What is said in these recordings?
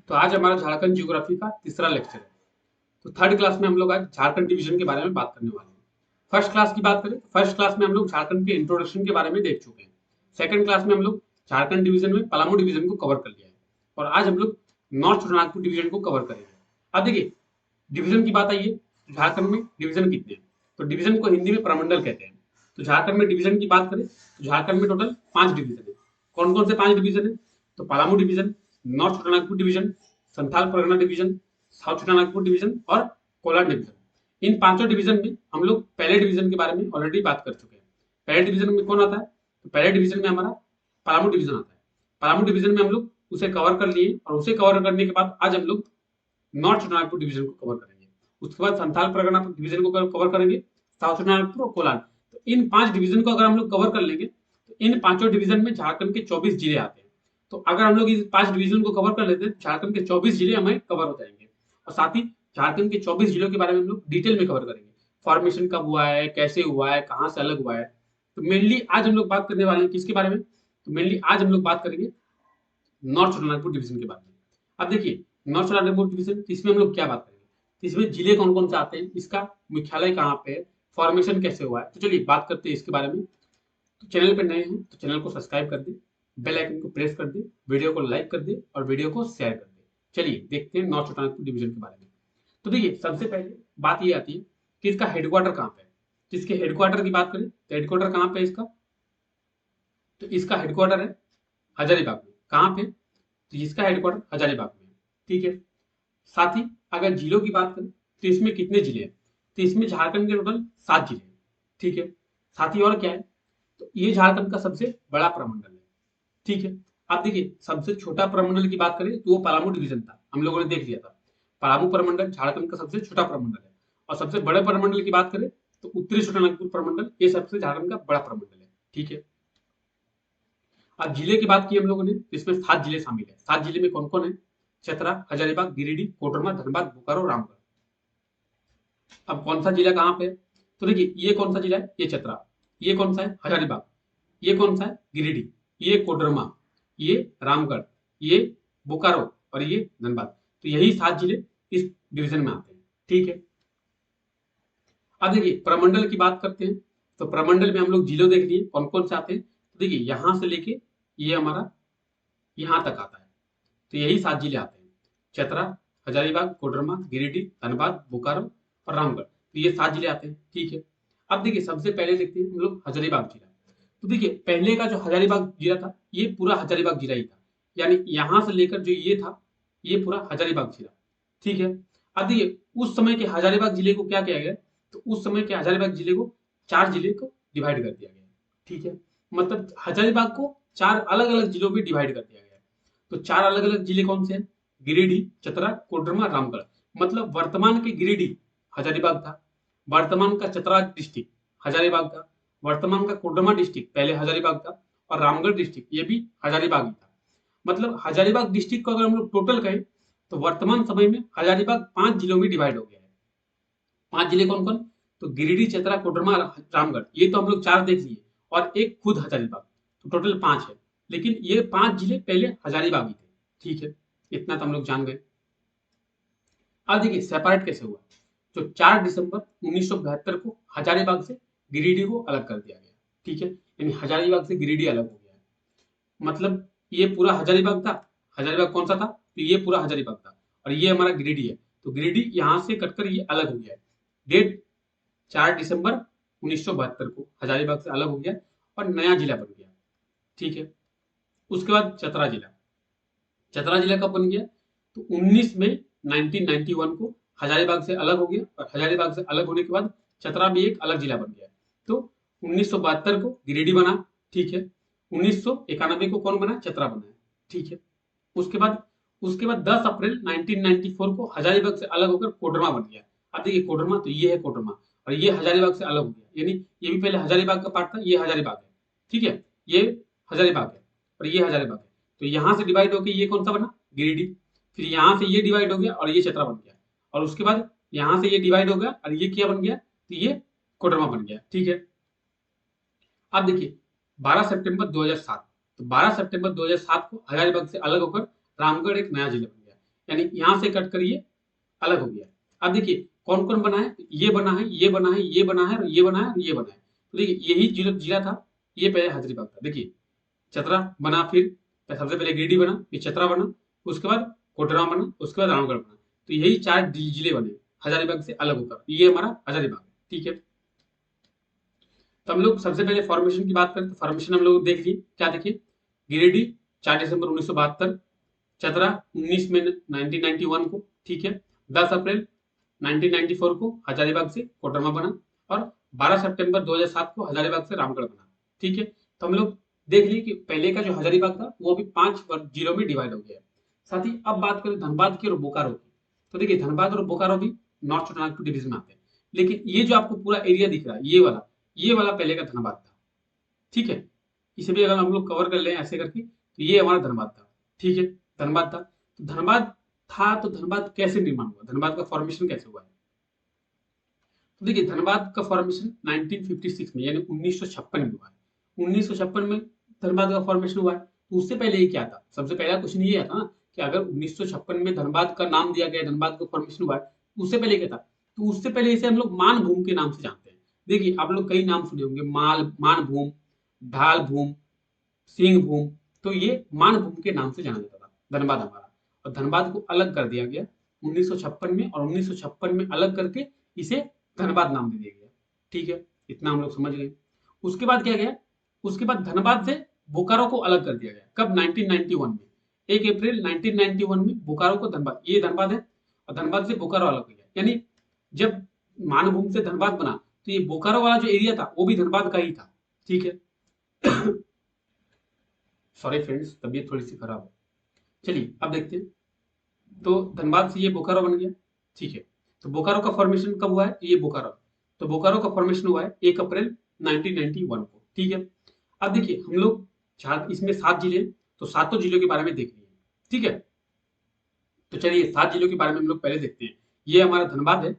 तो आज हमारा झारखंड ज्योग्राफी का तीसरा लेक्चर है। तो थर्ड क्लास में हम लोग आज झारखंड डिवीजन के बारे में बात करने वाले हैं। फर्स्ट क्लास की बात करें, फर्स्ट क्लास में हम लोग झारखंड के इंट्रोडक्शन के बारे में देख चुके हैं। सेकंड क्लास में हम लोग झारखंड डिवीजन में पलामू डिवीजन को कवर कर लिया है और आज हम लोग नॉर्थ छोटानागपुर डिवीजन को कवर करेंगे। अब देखिए, डिवीजन की बात आई है, झारखंड में डिवीजन कितने हैं? तो डिवीजन को हिंदी में प्रमंडल कहते हैं। तो झारखंड में डिवीजन की बात करें तो झारखंड में टोटल 5 डिवीजन है। कौन कौन से 5 डिवीजन है? तो Palamu division, north Chotanagpur division, Santhal Pargana division, south Chotanagpur division और कोलार डिवीजन। इन पांचों डिवीजन में हम लोग पहले डिवीजन के बारे में ऑलरेडी बात कर चुके हैं। पहले डिवीजन में कौन आता है? तो पहले डिवीजन में हमारा पलामू डिवीजन आता है। पलामू डिवीजन में हम लोग उसे कवर कर लिए और उसे कवर करने के बाद आज हम लोग नॉर्थ छोटानागपुर डिवीजन को कवर करेंगे। उसके बाद संथाल परगना डिवीजन को कवर करेंगे, साउथ छोटानागपुर और कोलार। तो इन 5 डिवीजन को अगर हम लोग कवर कर लेंगे तो इन पांचों डिवीजन में झारखंड के 24 जिले आते हैं। तो अगर हम लोग इस 5 डिवीजन को कवर कर लेते हैं, झारखंड के 24 जिले हमें कवर हो जाएंगे और साथ ही झारखंड के 24 जिलों के बारे में हम लोग डिटेल में कवर करेंगे। फॉर्मेशन कब हुआ है, कैसे हुआ है, कहाँ से अलग हुआ है। तो मेनली आज हम लोग बात करने वाले हैं किसके बारे में? तो मेनली आज हम लोग बात करेंगे नॉर्थ छोटानागपुर डिवीजन के बारे में। अब देखिए, नॉर्थ छोटानागपुर डिवीजन, इसमें हम लोग क्या बात करेंगे? तो इसमें जिले कौन कौन से आते हैं, इसका मुख्यालय कहाँ पे है, फॉर्मेशन कैसे हुआ है। तो चलिए बात करते हैं इसके बारे में। तो चैनल पे नए हैं तो चैनल को सब्सक्राइब कर दे, बेल आइकन को प्रेस कर दे, वीडियो को लाइक कर दे और वीडियो को शेयर कर दे। चलिए देखते हैं नॉर्थ छोटानागपुर डिवीजन के बारे में। तो देखिए, सबसे पहले बात ये आती है कि इसका हेडक्वार्टर कहाँ पे है। तो इसके हेडक्वार्टर की बात करें तो हेडक्वार्टर कहाँ पे है इसका? तो इसका हेडक्वार्टर है हजारीबाग में। कहाँ पे? तो इसका हेडक्वार्टर हजारीबाग में है। ठीक है। साथ ही अगर जिलों की बात करें तो इसमें कितने जिले हैं? तो इसमें झारखंड के टोटल 7 जिले हैं। ठीक है। साथ ही और क्या है? तो ये झारखंड का सबसे बड़ा प्रमंडल है। ठीक है। अब देखिए, सबसे छोटा प्रमंडल की बात करें तो वो पलामू डिवीजन था, हम लोगों ने देख लिया था। पलामू प्रमंडल झारखंड का सबसे छोटा प्रमंडल है। और सबसे बड़े प्रमंडल की बात करें तो उत्तरी छोटानागपुर प्रमंडल, ये सबसे झारखंड का बड़ा प्रमंडल है। ठीक है। अब जिले की बात की हम लोगों ने, इसमें 7 जिले शामिल है। 7 जिले में कौन कौन है? चतरा, हजारीबाग, गिरिडीह, कोडरमा, धनबाद, बोकारो, रामगढ़। अब कौन सा जिला कहाँ पे है? तो देखिए, ये कौन सा जिला है? ये चतरा। ये कौन सा है? हजारीबाग। ये कौन सा है? गिरिडीह। ये कोडरमा। ये रामगढ़। ये बोकारो और ये धनबाद। तो यही 7 जिले इस डिवीजन में आते हैं। ठीक है। अब देखिए, प्रमंडल की बात करते हैं। तो प्रमंडल में हम लोग जिलों देख लिए कौन कौन से आते हैं। तो देखिए, यहां से लेके ये हमारा यहां तक आता है। तो यही 7 जिले आते हैं, चतरा, हजारीबाग, कोडरमा, गिरिडीह, धनबाद, बोकारो और रामगढ़। तो ये 7 जिले आते हैं। ठीक है। अब देखिए, सबसे पहले देखते हैं हम लोग हजारीबाग जिला। तो देखिए, पहले का जो हजारीबाग जिला था, ये पूरा हजारीबाग जिला ही था। यानी यहां से लेकर जो ये था, ये पूरा हजारीबाग जिला। ठीक है। अब देखिए, उस समय के हजारीबाग जिले को क्या किया गया? तो उस समय के हजारीबाग जिले को 4 जिले को डिवाइड कर दिया गया। ठीक है। मतलब हजारीबाग को 4 अलग अलग जिलों में डिवाइड कर दिया गया। तो 4 अलग अलग जिले कौन से हैं? गिरिडीह, चतरा, कोडरमा, रामगढ़। मतलब वर्तमान के गिरिडीह हजारीबाग था, वर्तमान का चतरा डिस्ट्रिक्ट हजारीबाग था, वर्तमान का कोडरमा डिस्ट्रिक्ट पहले हजारीबाग था और रामगढ़ डिस्ट्रिक्ट ये भी हजारीबाग ही था। मतलब हजारीबाग डिस्ट्रिक्ट को अगर हम लोग टोटल कहें तो वर्तमान समय में हजारीबाग 5 जिलों में डिवाइड हो गया है। 5 जिले कौन कौन? तो गिरिडीह, चतरा, कोडरमा, रामगढ़। ये तो हम लोग 4 देख लिए और एक खुद हजारीबाग। तो टोटल 5 है। लेकिन ये 5 जिले पहले हजारीबाग ही थे। ठीक है। इतना तो हम लोग जान गए। अब देखिए, सेपरेट कैसे हुआ। तो 4 दिसंबर 1972 को हजारीबाग से गिरिडीह को अलग कर दिया गया। ठीक है। यानी हजारीबाग से गिरिडीह अलग हो गया है। मतलब ये पूरा हजारीबाग था। हजारीबाग कौन सा था? तो ये पूरा हजारीबाग था और ये हमारा गिरिडीह है। तो गिरिडीह यहां से कटकर ये अलग हो गया है। डेट 4 दिसंबर 1972 को हजारीबाग से अलग हो गया और नया जिला बन गया। ठीक है। उसके बाद चतरा जिला। चतरा जिला कब बन गया? तो 19 मई 1991 को हजारीबाग से अलग हो गया और हजारीबाग से अलग होने के बाद चतरा भी एक अलग जिला बन गया। तो 1972 को गिरिडीह बना। ठीक है। 1991 को कौन बना? चतरा बना है। ठीक है। उसके बाद 10 अप्रैल 1994 को हजारीबाग से अलग होकर कोडरमा बन गया। अब देखिए, कोडरमा तो ये है कोडरमा और ये हजारीबाग से अलग हो गया। यानी ये भी पहले हजारीबाग का पार्ट था, ये हजारीबाग है। ठीक है। ये हजारीबाग है और ये हजारीबाग है। तो यहां से डिवाइड होकर ये कौन सा बना? गिरिडीह। फिर यहां से ये डिवाइड हो गया और ये चतरा बन गया। और उसके बाद यहां से ये डिवाइड हो गया और ये क्या बन गया? तो ये कोडरमा बन गया। ठीक है। अब देखिए, 12 सितंबर 2007, तो 12 सितंबर 2007 को हजारीबाग से अलग होकर रामगढ़ एक नया जिला बन गया। यानी यहाँ से कट कर ये अलग हो गया। अब देखिए कौन कौन बना है, ये बना है, ये बना है, ये बना है, और ये बना है, और ये बना है। तो देखिए यही जिला जिला था, ये पहले हजारीबाग था। देखिए चतरा बना, फिर सबसे पहले गिरिडीह बना, फिर चतरा बना, उसके बाद कोडरमा बना, उसके बाद रामगढ़ बना। तो यही 4 जिले बने हजारीबाग से अलग होकर, ये हमारा हजारीबाग है। ठीक है, तो हम लोग सबसे पहले फॉर्मेशन की बात करें तो फॉर्मेशन हम लोग देख लिए, क्या देखिए, गिरिडीह 4 दिसंबर 1972, चतरा 19 में 1991 को, ठीक है, 10 अप्रैल 1994 को हजारीबाग से कोडरमा बना, और 12 सितंबर 2007 को हजारीबाग से रामगढ़ बना। ठीक है, तो हम लोग देख लिए कि पहले का जो हजारीबाग था वो अभी 5 जिलों में डिवाइड हो गया है। साथ ही अब बात करें धनबाद की और बोकारो की, तो देखिए धनबाद और बोकारो भी नॉर्थ छोटानागपुर डिवीजन में आते हैं, लेकिन ये जो आपको पूरा एरिया दिख रहा है, ये वाला पहले का धनबाद था। ठीक है, इसे भी अगर हम लोग कवर कर लें ऐसे करके, तो ये हमारा धनबाद था। ठीक है, धनबाद था, तो धनबाद था, तो धनबाद कैसे निर्माण हुआ, धनबाद का फॉर्मेशन कैसे हुआ है? तो देखिए धनबाद का फॉर्मेशन 1956 में यानी 1956 में हुआ है। 1956 में धनबाद का फॉर्मेशन हुआ है, तो उससे पहले ये क्या था? सबसे पहला क्वेश्चन ये था ना कि अगर 1956 में धनबाद का नाम दिया गया, धनबाद का फॉर्मेशन हुआ है, तो उससे पहले क्या था? तो उससे पहले इसे हम लोग मानभूम के नाम से जानते हैं। देखिए आप लोग कई नाम सुने होंगे, मानभूम, ढाल भूम, सिंह भूम, तो ये मानभूम के नाम से जाना जाता था धनबाद हमारा। और धनबाद को अलग कर दिया गया 1956 में, और 1956 में अलग करके इसे धनबाद नाम दे दिया गया। ठीक है, इतना हम लोग समझ गए। उसके बाद क्या गया, उसके बाद धनबाद से बोकारो को अलग कर दिया गया, कब? 1991 में, 1 अप्रैल 1991 में बोकारो को धनबाद, ये धनबाद है, और धनबाद से बोकारो अलग हो गया। यानी जब मानभूम से धनबाद बना, तो ये बोकारो वाला जो एरिया था वो भी धनबाद का ही था। ठीक है, सॉरी फ्रेंड्स, तबीयत थोड़ी सी खराब है। चलिए अब देखते हैं, तो धनबाद से ये बोकारो बन गया। ठीक है, तो बोकारो का फॉर्मेशन कब हुआ है? तो ये बोकारो, तो बोकारो का फॉर्मेशन हुआ है 1 अप्रैल 1991 को। ठीक है, अब देखिए हम लोग इसमें 7 जिले, तो सातों जिलों के बारे में देख लिए। ठीक है, तो चलिए 7 जिलों के बारे में हम लोग पहले देखते हैं। ये हमारा धनबाद है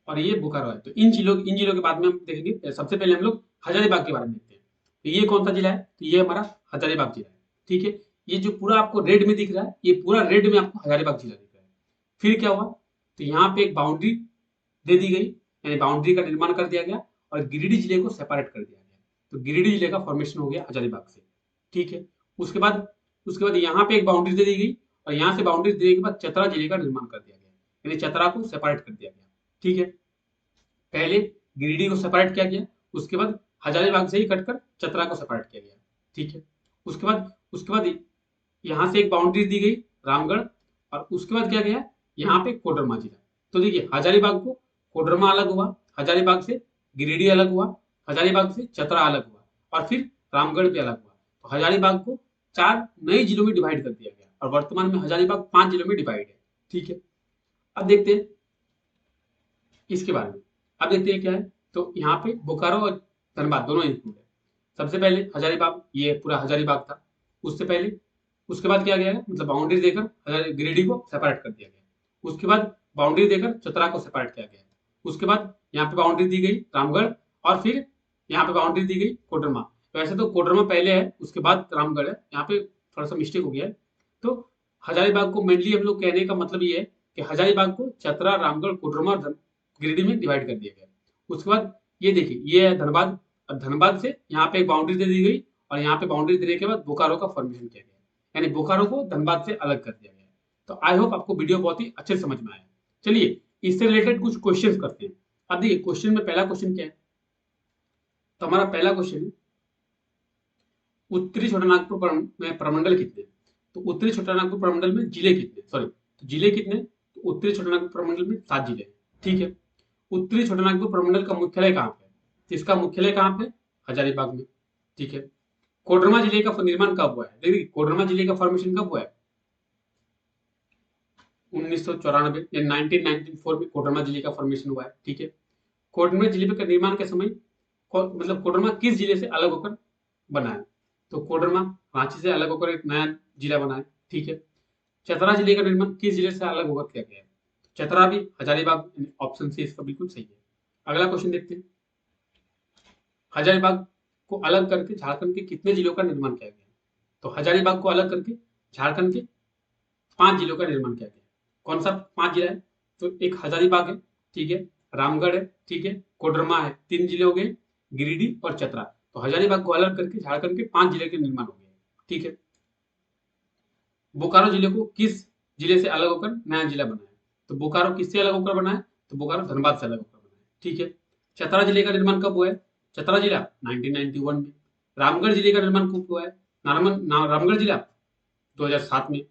और ये बोकारो है। तो इन जिलों के बाद में हम देखेंगे। सबसे पहले हम लोग हजारीबाग के बारे में देखते हैं। तो ये कौन सा जिला है? तो ये हमारा हजारीबाग जिला है। ठीक है, ये जो पूरा आपको रेड में दिख रहा है, ये पूरा रेड में आपको हजारीबाग जिला दिख रहा है। फिर क्या हुआ? तो यहाँ पे एक बाउंड्री दे दी गई, यानी बाउंड्री का निर्माण कर दिया गया, और गिरिडीह जिले को सेपरेट कर दिया गया। तो गिरिडीह जिले का फॉर्मेशन हो गया हजारीबाग से। ठीक है, उसके बाद यहाँ पे एक बाउंड्री दे दी गई, और यहाँ से बाउंड्री देने के बाद चतरा जिले का निर्माण कर दिया गया, यानी चतरा को सेपरेट कर दिया गया। ठीक है, पहले गिरिडीह को सेपरेट किया गया, उसके बाद हजारीबाग से ही कटकर चतरा को सेपरेट किया गया। ठीक है, उसके बाद यहाँ से एक बाउंड्री दी गई रामगढ़, और उसके बाद क्या गया, यहाँ पे कोडरमा जिला। तो देखिए हजारीबाग को कोडरमा अलग हुआ, हजारीबाग से गिरिडीह अलग हुआ, हजारीबाग से चतरा अलग हुआ, और फिर रामगढ़ भी अलग हुआ। तो हजारीबाग को 4 नए जिलों में डिवाइड कर दिया गया, और वर्तमान में हजारीबाग 5 जिलों में डिवाइड है। ठीक है, अब देखते हैं इसके बारे में। अब देखते हैं क्या है, तो यहाँ पे बोकारो और धनबाद दोनों इंक्लूड है। सबसे पहले हजारीबाग, ये पूरा हजारीबाग था। उससे पहले उसके बाद क्या गया है, मतलब बाउंड्री देकर गिरिडीह को सेपरेट कर दिया गया। उसके बाद बाउंड्री देकर चतरा को सेपरेट किया गया। उसके बाद यहाँ पे बाउंड्री दी गई रामगढ़, और फिर यहाँ पे बाउंड्री दी गई कोडरमा। वैसे तो कोडरमा पहले है, उसके बाद रामगढ़ है, यहाँ पे थोड़ा सा मिस्टेक हो गया है। तो हजारीबाग को मेनली हम लोग कहने का मतलब ये है कि हजारीबाग को चतरा, रामगढ़, कोडरमा और गिरिडीह में डिवाइड कर दिया गया। उसके बाद ये देखिए, ये है धनबाद। अब धनबाद से यहाँ पे एक बाउंड्री दे दी गई, और यहाँ पे बाउंड्री देने के बाद बोकारो का फॉर्मेशन किया गया, यानी बोकारो को धनबाद से अलग कर दिया गया। तो आई होप आपको वीडियो बहुत ही अच्छे से समझ में आया। चलिए इससे रिलेटेड कुछ क्वेश्चंस करते हैं। अब देखिए क्वेश्चन में पहला क्वेश्चन क्या है, तो हमारा पहला क्वेश्चन है उत्तरी छोटानागपुर में प्रमंडल कितने? तो उत्तरी छोटानागपुर प्रमंडल में जिले कितने, सॉरी, तो जिले कितने? तो उत्तरी छोटानागपुर प्रमंडल में 7 जिले हैं। ठीक है, उत्तरी छोटानागपुर प्रमंडल का मुख्यालय कहाँ पे है? तो इसका मुख्यालय कहाँ पे? हजारीबाग में। ठीक है, कोडरमा जिले का निर्माण कब हुआ है? देखिए कोडरमा जिले का फॉर्मेशन कब हुआ है? 1994 या 1994 में कोडरमा जिले का फॉर्मेशन हुआ है। ठीक है, कोडरमा जिले का निर्माण के समय मतलब कोडरमा किस जिले से अलग होकर बना है? तो कोडरमा रांची से अलग होकर एक नया जिला बना है। ठीक है, चतरा जिले का निर्माण किस जिले से अलग होकर किया गया है? चतरा भी हजारीबाग, ऑप्शन सी इसका बिल्कुल सही है। अगला क्वेश्चन देखते हैं, हजारीबाग को अलग करके झारखंड के कितने जिलों का निर्माण किया गया? तो हजारीबाग को अलग करके झारखंड के 5 जिलों का निर्माण किया गया। कौन सा 5 जिला है? तो एक हजारीबाग है, ठीक है, रामगढ़ है, ठीक है, कोडरमा है, 3 जिले हो गए, गिरिडीह और चतरा। तो हजारीबाग को अलग करके झारखंड के 5 जिले के निर्माण हो गए, ठीक है। बोकारो जिले को किस जिले से अलग होकर नया जिला बना है? तो बोकारो किससे अलग होकर बना है? तो बोकारो धनबाद से अलग होकर बना है, ठीक है। चतरा जिले का निर्माण कब हुआ है? चतरा जिला 1991 में। रामगढ़ जिले का निर्माण कब हुआ है? रामगढ़ जिला 2007 में।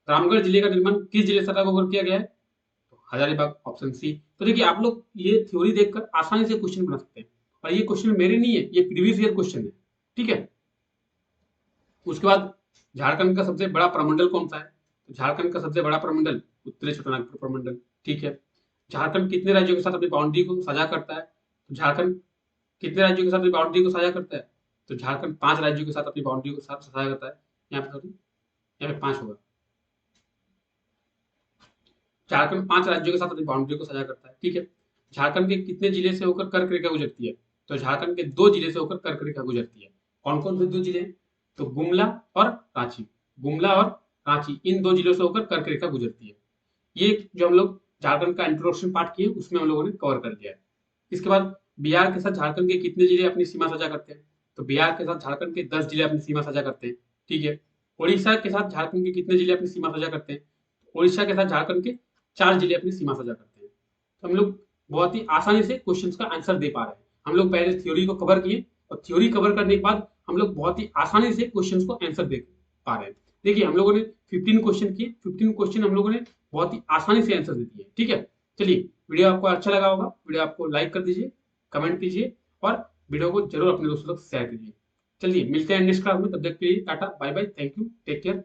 रामगढ़ जिले का निर्माण किस जिले से अलग होकर किया गया है? तो हजारीबाग, ऑप्शन सी। तो देखिए आप लोग ये थ्योरी देखकर आसानी से क्वेश्चन बना सकते हैं, और ये क्वेश्चन मेरे नहीं है, ये प्रीवियस ईयर क्वेश्चन है, ठीक है। उसके बाद झारखंड का सबसे बड़ा प्रमंडल कौन सा है? तो झारखंड का सबसे बड़ा प्रमंडल उत्तरी छोटानागपुर प्रमंडल, ठीक है। झारखंड कितने राज्यों के साथ अपनी बाउंड्री को साझा करता है? तो झारखंड कितने राज्यों के साथ अपनी बाउंड्री को साझा करता है? तो झारखंड 5 राज्यों के साथ अपनी बाउंड्री को साझा करता है। यहाँ पे सॉरी, यहाँ पे 5 होगा। झारखंड 5 राज्यों के साथ अपनी बाउंड्री को साझा करता है, ठीक है। झारखंड के कितने जिले से होकर कर्क रेखा गुजरती है? तो झारखंड के 2 जिले से होकर कर्क रेखा गुजरती है। कौन कौन से 2 जिले? तो गुमला और रांची। गुमला और रांची, इन 2 जिलों से होकर कर्क रेखा गुजरती है। ये जो हम लोग झारखंड का इंट्रोडक्शन पार्ट किए उसमें हम लोगों ने कवर कर लिया है। इसके बाद बिहार के साथ झारखंड के कितने जिले अपनी सीमा साझा करते हैं? तो बिहार के साथ झारखंड के 10 जिले अपनी सीमा साझा करते हैं, ठीक है। उड़ीसा के साथ झारखंड के कितने जिले अपनी सीमा साझा करते हैं? उड़ीसा के साथ झारखंड के 4 जिले अपनी सीमा साझा करते हैं। तो हम लोग बहुत ही आसानी से क्वेश्चंस का आंसर दे पा रहे हैं। हम लोग पहले थ्योरी को कवर किए, और थ्योरी कवर करने के बाद हम लोग बहुत ही आसानी से क्वेश्चंस को आंसर दे पा रहे हैं। देखिए हम लोगों ने 15 क्वेश्चन किए, 15 क्वेश्चन हम लोगों ने बहुत ही आसानी से आंसर दे दिए, ठीक है। चलिए, वीडियो आपको अच्छा लगा होगा, वीडियो आपको लाइक कर दीजिए, कमेंट कीजिए, और वीडियो को जरूर अपने दोस्तों तक शेयर कीजिए। चलिए मिलते हैं नेक्स्ट क्लास में, तब तक के लिए tata bye bye, thank you, take care.